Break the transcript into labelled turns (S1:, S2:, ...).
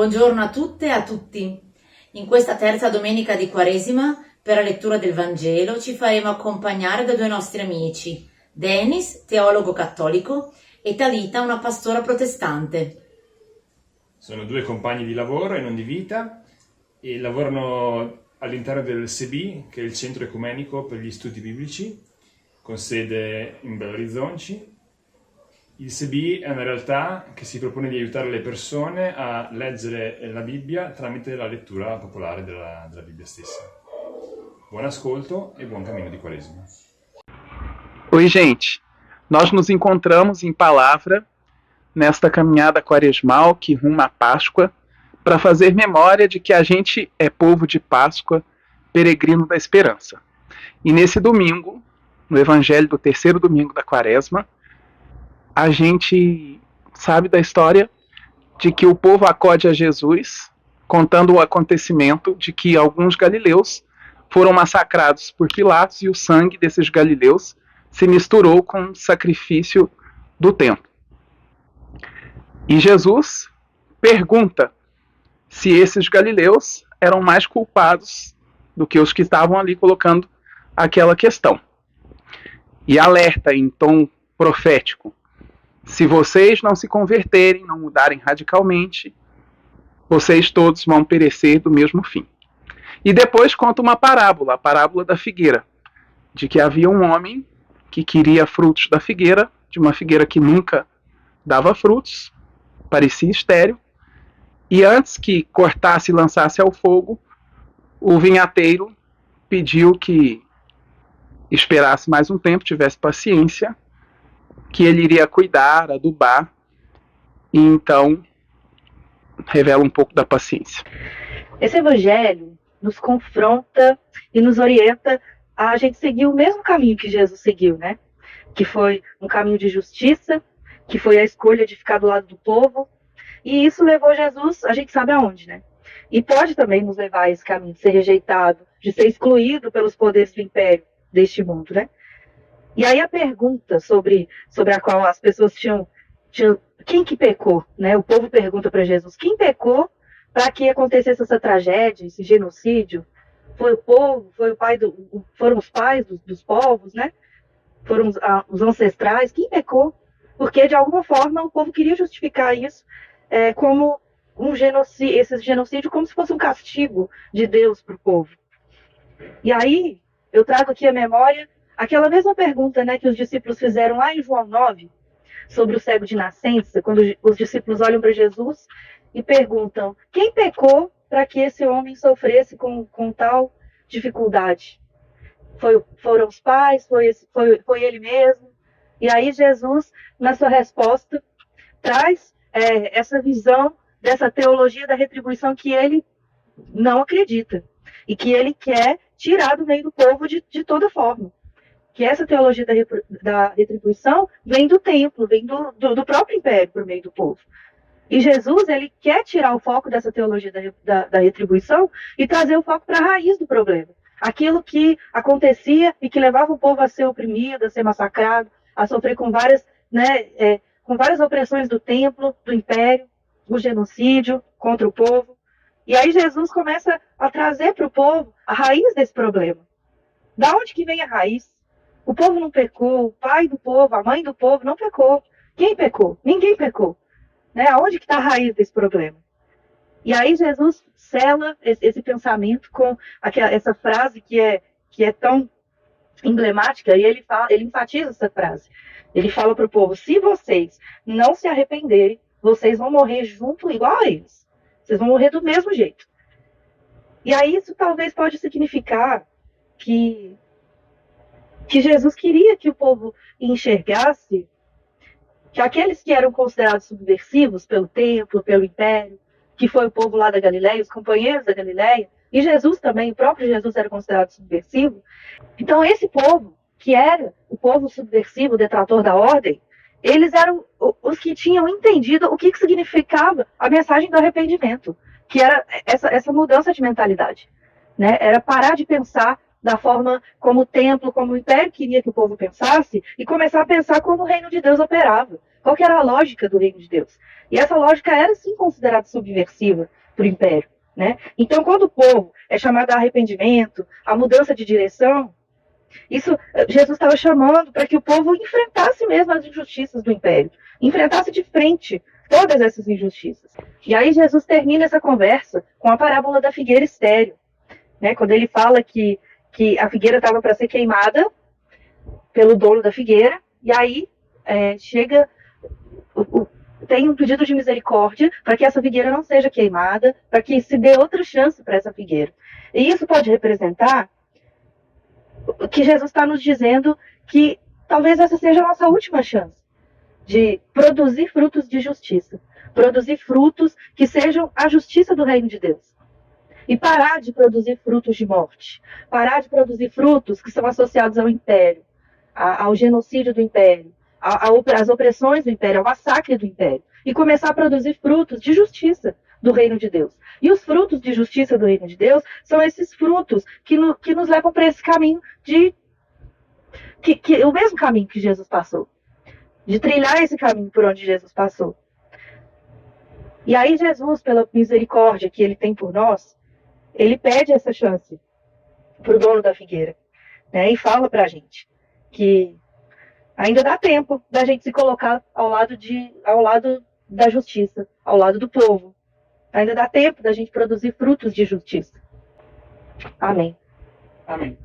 S1: Buongiorno a tutte e a tutti. In questa terza domenica di Quaresima, per la lettura del Vangelo, ci faremo accompagnare da due nostri amici, Denis, teologo cattolico, e Talita, una pastora protestante.
S2: Sono due compagni di lavoro e non di vita e lavorano all'interno del SEBI, che è il Centro Ecumenico per gli Studi Biblici, con sede in Belo Horizonte. Il SEBI è una realtà che si propone di aiutare le persone a leggere la Bibbia tramite la lettura popolare della Bibbia stessa. Buon ascolto e buon cammino di Quaresima.
S3: Oi, gente. Nós nos encontramos em palavra nesta caminhada quaresmal que ruma à Páscoa para fazer memória de que a gente é povo de Páscoa, peregrino da esperança. E nesse domingo, no Evangelho do terceiro domingo da Quaresma, a gente sabe da história de que o povo acode a Jesus, contando o acontecimento de que alguns galileus foram massacrados por Pilatos e o sangue desses galileus se misturou com o sacrifício do templo. E Jesus pergunta se esses galileus eram mais culpados do que os que estavam ali colocando aquela questão. E alerta em tom profético: se vocês não se converterem, não mudarem radicalmente, vocês todos vão perecer do mesmo fim. E depois conta uma parábola, a parábola da figueira, de que havia um homem que queria frutos da figueira, de uma figueira que nunca dava frutos, parecia estéril, e antes que cortasse e lançasse ao fogo, o vinhateiro pediu que esperasse mais um tempo, tivesse paciência, que ele iria cuidar, adubar, e então revela um pouco da paciência.
S4: Esse evangelho nos confronta e nos orienta a gente seguir o mesmo caminho que Jesus seguiu, né? Que foi um caminho de justiça, que foi a escolha de ficar do lado do povo, e isso levou Jesus, a gente sabe aonde, né? E pode também nos levar a esse caminho de ser rejeitado, de ser excluído pelos poderes do império deste mundo, né? E aí a pergunta sobre a qual as pessoas tinham quem que pecou, né? O povo pergunta para Jesus, quem pecou para que acontecesse essa tragédia, esse genocídio? Foi o povo, foram os pais dos povos, né? Foram os ancestrais, quem pecou? Porque de alguma forma o povo queria justificar isso como esse genocídio como se fosse um castigo de Deus para o povo. E aí eu trago aqui a memória aquela mesma pergunta, né, que os discípulos fizeram lá em João 9, sobre o cego de nascença, quando os discípulos olham para Jesus e perguntam, quem pecou para que esse homem sofresse com tal dificuldade? Foram os pais? Foi ele mesmo? E aí Jesus, na sua resposta, traz essa visão dessa teologia da retribuição que ele não acredita e que ele quer tirar do meio do povo de toda forma. Que essa teologia da retribuição vem do templo, vem do próprio império por meio do povo. E Jesus, ele quer tirar o foco dessa teologia da retribuição e trazer o foco para a raiz do problema. Aquilo que acontecia e que levava o povo a ser oprimido, a ser massacrado, a sofrer com várias opressões do templo, do império, o genocídio contra o povo. E aí Jesus começa a trazer para o povo a raiz desse problema. Da onde que vem a raiz? O povo não pecou, o pai do povo, a mãe do povo não pecou. Quem pecou? Ninguém pecou. Né? Aonde que está a raiz desse problema? E aí Jesus sela esse pensamento com essa frase que é tão emblemática, e ele enfatiza essa frase. Ele fala para o povo, se vocês não se arrependerem, vocês vão morrer junto igual a eles. Vocês vão morrer do mesmo jeito. E aí isso talvez pode significar que Jesus queria que o povo enxergasse que aqueles que eram considerados subversivos pelo templo, pelo império, que foi o povo lá da Galileia, os companheiros da Galileia, e Jesus também, o próprio Jesus era considerado subversivo. Então esse povo, que era o povo subversivo, detrator da ordem, eles eram os que tinham entendido o que significava a mensagem do arrependimento, que era essa mudança de mentalidade, né? Era parar de pensar da forma como o templo, como o império queria que o povo pensasse, e começar a pensar como o reino de Deus operava. Qual que era a lógica do reino de Deus? E essa lógica era, sim, considerada subversiva para o império, né? Então, quando o povo é chamado a arrependimento, a mudança de direção, isso Jesus estava chamando para que o povo enfrentasse mesmo as injustiças do império, enfrentasse de frente todas essas injustiças. E aí Jesus termina essa conversa com a parábola da figueira estéril, né? Quando ele fala que a figueira estava para ser queimada pelo dono da figueira, e aí chega tem um pedido de misericórdia para que essa figueira não seja queimada, para que se dê outra chance para essa figueira. E isso pode representar que Jesus está nos dizendo que talvez essa seja a nossa última chance de produzir frutos de justiça, produzir frutos que sejam a justiça do reino de Deus. E parar de produzir frutos de morte, parar de produzir frutos que são associados ao império, ao genocídio do império, às opressões do império, ao massacre do império, e começar a produzir frutos de justiça do reino de Deus. E os frutos de justiça do reino de Deus são esses frutos que nos levam para esse caminho o mesmo caminho que Jesus passou, de trilhar esse caminho por onde Jesus passou. E aí Jesus, pela misericórdia que ele tem por nós, ele pede essa chance para o dono da figueira, né? E fala para a gente que ainda dá tempo da gente se colocar ao lado da justiça, ao lado do povo. Ainda dá tempo da gente produzir frutos de justiça. Amém.
S3: Amém.